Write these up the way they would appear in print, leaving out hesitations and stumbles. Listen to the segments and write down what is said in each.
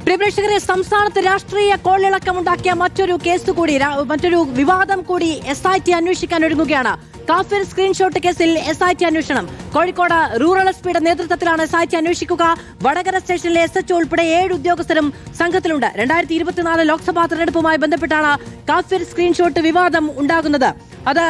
പ്രിയപ്രേക്ഷകരെ, സംസ്ഥാനത്ത് രാഷ്ട്രീയ കോളിളക്കമുണ്ടാക്കിയ മറ്റൊരു വിവാദം കൂടി SIT അന്വേഷിക്കാൻ ഒരുങ്ങുകയാണ്. കാഫിർ സ്ക്രീൻഷോട്ട് കേസിൽ SIT അന്വേഷണം. കോഴിക്കോട് റൂറൽ എസ്പിയുടെ നേതൃത്വത്തിലാണ് SIT അന്വേഷിക്കുക. വടകര സ്റ്റേഷനിലെ SHO ഉൾപ്പെടെ 7 ഉദ്യോഗസ്ഥരും സംഘത്തിലുണ്ട്. 2024 ലോക്സഭാ തെരഞ്ഞെടുപ്പുമായി ബന്ധപ്പെട്ടാണ് കാഫിർ സ്ക്രീൻഷോട്ട് വിവാദം ഉണ്ടാകുന്നത്. അത്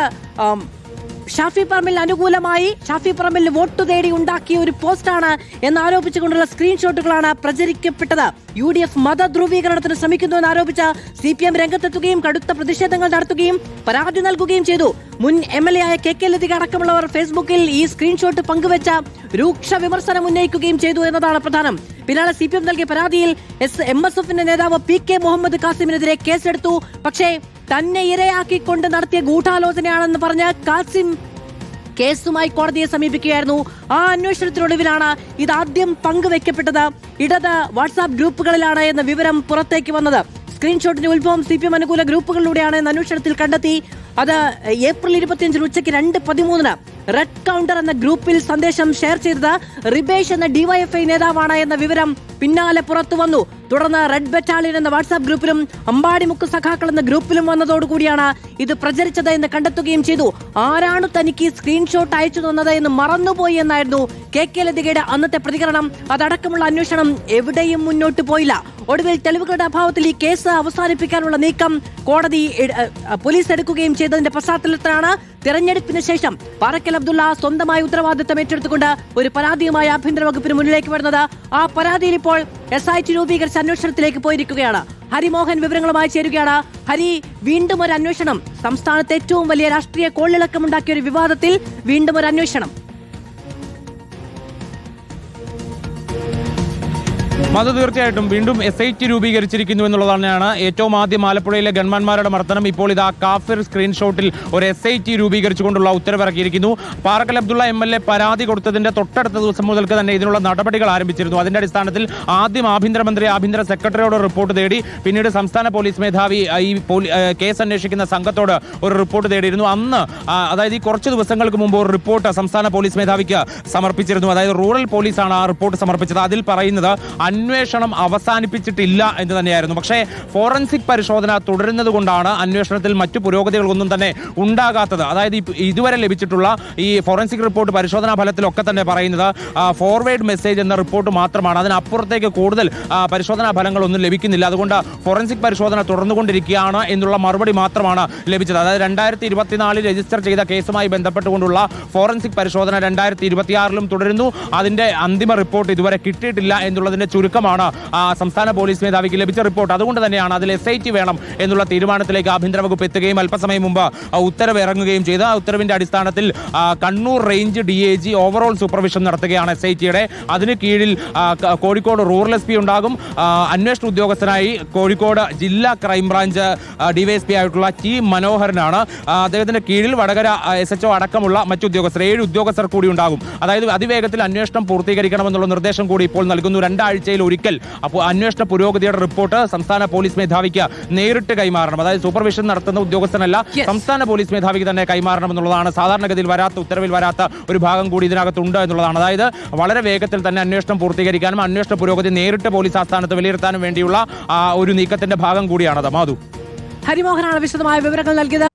ഷാഫി പറമ്പിൽ അനുകൂലമായി ഷാഫി പറമ്പിൽ വോട്ട് തേടി ഉണ്ടാക്കിയ ഒരു പോസ്റ്റാണ് എന്നാരോപിച്ചുകൊണ്ടുള്ള സ്ക്രീൻഷോട്ടുകളാണ് പ്രചരിക്കപ്പെട്ടത്. UDF മതധ്രുവീകരണത്തിന് ശ്രമിക്കുന്നു എന്നാരോപിച്ച CPM രംഗത്തെത്തുകയും കടുത്ത പ്രതിഷേധങ്ങൾ നടത്തുകയും പരാതി നൽകുകയും ചെയ്തു. മുൻ MLA ആയ KK ലതിക അടക്കമുള്ളവർ ഫേസ്ബുക്കിൽ ഈ സ്ക്രീൻഷോട്ട് പങ്കുവച്ച രൂക്ഷ വിമർശനം ഉന്നയിക്കുകയും ചെയ്തു എന്നതാണ് പ്രധാനം. പിന്നാലെ CPM നൽകിയ പരാതിയിൽ MSFന്റെ നേതാവ് PK മുഹമ്മദ് കാസിമിനെതിരെ കേസെടുത്തു. പക്ഷേ തന്നെ ഇരയാക്കിക്കൊണ്ട് നടത്തിയ ഗൂഢാലോചനയാണെന്ന് പറഞ്ഞ് കാസിം കേസുമായി കോടതിയെ സമീപിക്കുകയായിരുന്നു. ആ അന്വേഷണത്തിനൊടുവിലാണ് ഇതാദ്യം പങ്കുവെക്കപ്പെട്ടത്. ഇടത് വാട്സാപ്പ് ഗ്രൂപ്പുകളിലാണ് എന്ന വിവരം പുറത്തേക്ക് വന്നത്. സ്ക്രീൻഷോട്ടിന്റെ ഉത്ഭവം CPM അനുകൂല ഗ്രൂപ്പുകളിലൂടെയാണ് എന്ന അന്വേഷണത്തിൽ കണ്ടെത്തി. അത് ഏപ്രിൽ 25 ഉച്ചയ്ക്ക് 2:13 റെഡ് കൗണ്ടർ എന്ന ഗ്രൂപ്പിൽ സന്ദേശം ഷെയർ ചെയ്തത് റിബേഷ് എന്ന DYFI നേതാവാണ് എന്ന വിവരം പിന്നാലെ പുറത്തു വന്നു. തുടർന്ന് റെഡ് ബറ്റാലിയൻ എന്ന വാട്സാപ്പ് ഗ്രൂപ്പിലും അമ്പാടിമുക്ക് സഖാക്കൾ എന്ന ഗ്രൂപ്പിലും വന്നതോടുകൂടിയാണ് ഇത് പ്രചരിച്ചത് എന്ന് കണ്ടെത്തുകയും ചെയ്തു. ആരാണ് തനിക്ക് സ്ക്രീൻഷോട്ട് അയച്ചു തന്നത് എന്ന് മറന്നുപോയി എന്നായിരുന്നു KK ലതികയുടെ അന്നത്തെ പ്രതികരണം. അതടക്കമുള്ള അന്വേഷണം എവിടെയും മുന്നോട്ട് പോയില്ല. ഒടുവിൽ തെളിവുകളുടെ അഭാവത്തിൽ ഈ കേസ് അവസാനിപ്പിക്കാനുള്ള നീക്കം പോലീസ് എടുക്കുകയും ചെയ്തതിന്റെ പശ്ചാത്തലത്തിലാണ് തെരഞ്ഞെടുപ്പിന് ശേഷം പാറക്കൽ അബ്ദുള്ള സ്വന്തമായി ഉത്തരവാദിത്തം ഏറ്റെടുത്തുകൊണ്ട് ഒരു പരാതിയുമായി ആഭ്യന്തര വകുപ്പിന് മുന്നിലേക്ക് വരുന്നത്. ആ പരാതിയിൽ ഇപ്പോൾ SIT രൂപീകരിച്ച അന്വേഷണത്തിലേക്ക് പോയിരിക്കുകയാണ്. ഹരിമോഹൻ വിവരങ്ങളുമായി ചേരുകയാണ്. ഹരി, വീണ്ടും ഒരു അന്വേഷണം. സംസ്ഥാനത്ത് ഏറ്റവും വലിയ രാഷ്ട്രീയ കോളിളക്കമുണ്ടാക്കിയ ഒരു വിവാദത്തിൽ വീണ്ടും ഒരു അന്വേഷണം. അത് തീർച്ചയായിട്ടും വീണ്ടും SIT രൂപീകരിച്ചിരിക്കുന്നു എന്നുള്ളത് തന്നെയാണ്. ഏറ്റവും ആദ്യം ആലപ്പുഴയിലെ ഗൺമാന്മാരുടെ മർദ്ദനം, ഇപ്പോൾ ഇതാ കാഫിർ സ്ക്രീൻഷോട്ടിൽ ഒരു SIT രൂപീകരിച്ചുകൊണ്ടുള്ള ഉത്തരവിറക്കിയിരിക്കുന്നു. പാറക്കൽ അബ്ദുള്ള MLA പരാതി കൊടുത്തതിന്റെ തൊട്ടടുത്ത ദിവസം മുതൽക്ക് തന്നെ ഇതിനുള്ള നടപടികൾ ആരംഭിച്ചിരുന്നു. അതിന്റെ അടിസ്ഥാനത്തിൽ ആദ്യം ആഭ്യന്തരമന്ത്രി ആഭ്യന്തര സെക്രട്ടറിയോട് റിപ്പോർട്ട് തേടി, പിന്നീട് സംസ്ഥാന പോലീസ് മേധാവി ഈ കേസ് അന്വേഷിക്കുന്ന സംഘത്തോട് ഒരു റിപ്പോർട്ട് തേടിയിരുന്നു. അന്ന് അതായത് ഈ കുറച്ച് ദിവസങ്ങൾക്ക് മുമ്പ് ഒരു റിപ്പോർട്ട് സംസ്ഥാന പോലീസ് മേധാവിക്ക് സമർപ്പിച്ചിരുന്നു. അതായത് റൂറൽ പോലീസാണ് ആ റിപ്പോർട്ട് സമർപ്പിച്ചത്. അതിൽ പറയുന്നത് അന്വേഷണം അവസാനിപ്പിച്ചിട്ടില്ല എന്ന് തന്നെയായിരുന്നു. പക്ഷേ ഫോറൻസിക് പരിശോധന തുടരുന്നത് കൊണ്ടാണ് അന്വേഷണത്തിൽ മറ്റു പുരോഗതികളൊന്നും തന്നെ ഉണ്ടാകാത്തത്. അതായത് ഇതുവരെ ലഭിച്ചിട്ടുള്ള ഈ ഫോറൻസിക് റിപ്പോർട്ട് പരിശോധനാ ഫലത്തിലൊക്കെ തന്നെ പറയുന്നത് ഫോർവേഡ് മെസ്സേജ് എന്ന റിപ്പോർട്ട് മാത്രമാണ്. അതിനപ്പുറത്തേക്ക് കൂടുതൽ പരിശോധനാ ഫലങ്ങളൊന്നും ലഭിക്കുന്നില്ല. അതുകൊണ്ട് ഫോറൻസിക് പരിശോധന തുടർന്നുകൊണ്ടിരിക്കുകയാണ് എന്നുള്ള മറുപടി മാത്രമാണ് ലഭിച്ചത്. അതായത് 2024 രജിസ്റ്റർ ചെയ്ത കേസുമായി ബന്ധപ്പെട്ടുകൊണ്ടുള്ള ഫോറൻസിക് പരിശോധന 2026 തുടരുന്നു. അതിന്റെ അന്തിമ റിപ്പോർട്ട് ഇതുവരെ കിട്ടിയിട്ടില്ല എന്നുള്ളതിന്റെ ചുരുക്കമാണ് സംസ്ഥാന പോലീസ് മേധാവിക്ക് ലഭിച്ച റിപ്പോർട്ട്. അതുകൊണ്ട് തന്നെയാണ് അതിൽ SIT വേണം എന്നുള്ള തീരുമാനത്തിലേക്ക് ആഭ്യന്തര വകുപ്പ് എത്തുകയും അല്പസമയം മുമ്പ് ഉത്തരവ് ഇറങ്ങുകയും ചെയ്ത് ആ ഉത്തരവിന്റെ അടിസ്ഥാനത്തിൽ Kannur range DIG overall supervision നടത്തുകയാണ് SITയുടെ. അതിന് കീഴിൽ കോഴിക്കോട് റൂറൽ SP ഉണ്ടാകും. അന്വേഷണ ഉദ്യോഗസ്ഥനായി കോഴിക്കോട് ജില്ലാ ക്രൈംബ്രാഞ്ച് DYSP ആയിട്ടുള്ള T മനോഹരനാണ്. അദ്ദേഹത്തിന്റെ കീഴിൽ വടകര SHO അടക്കമുള്ള മറ്റു ഉദ്യോഗസ്ഥർ 7 ഉദ്യോഗസ്ഥർ കൂടി ഉണ്ടാകും. അതായത് അതിവേഗത്തിൽ അന്വേഷണം പൂർത്തീകരിക്കണമെന്നുള്ള നിർദ്ദേശം കൂടി ഇപ്പോൾ നൽകുന്നു. 2 ആഴ്ചയിൽ ഒരിക്കൽ അപ്പോൾ അന്വേഷണ പുരോഗതിയുടെ റിപ്പോർട്ട് സംസ്ഥാന പോലീസ് മേധാവിക്ക് നേരിട്ട് കൈമാറണം. അതായത് സൂപ്പർവിഷൻ നടത്തുന്ന ഉദ്യോഗസ്ഥനല്ല, സംസ്ഥാന പോലീസ് മേധാവിക്ക് തന്നെ കൈമാറണം എന്നുള്ളതാണ്. സാധാരണഗതിയിൽ ഉത്തരവിൽ വരാത്ത ഒരു ഭാഗം കൂടി ഇതിനകത്തുണ്ട് എന്നുള്ളതാണ്. അതായത് വളരെ വേഗത്തിൽ തന്നെ അന്വേഷണം പൂർത്തീകരിക്കാനും അന്വേഷണ പുരോഗതി നേരിട്ട് പോലീസ് ആസ്ഥാനത്ത് വിലയിരുത്താനും വേണ്ടിയുള്ള ഒരു നീക്കത്തിന്റെ ഭാഗം കൂടിയാണത്. മാധു, ഹരിമോഹനാണ് വിശദമായ വിവരങ്ങൾ നൽകിയത്.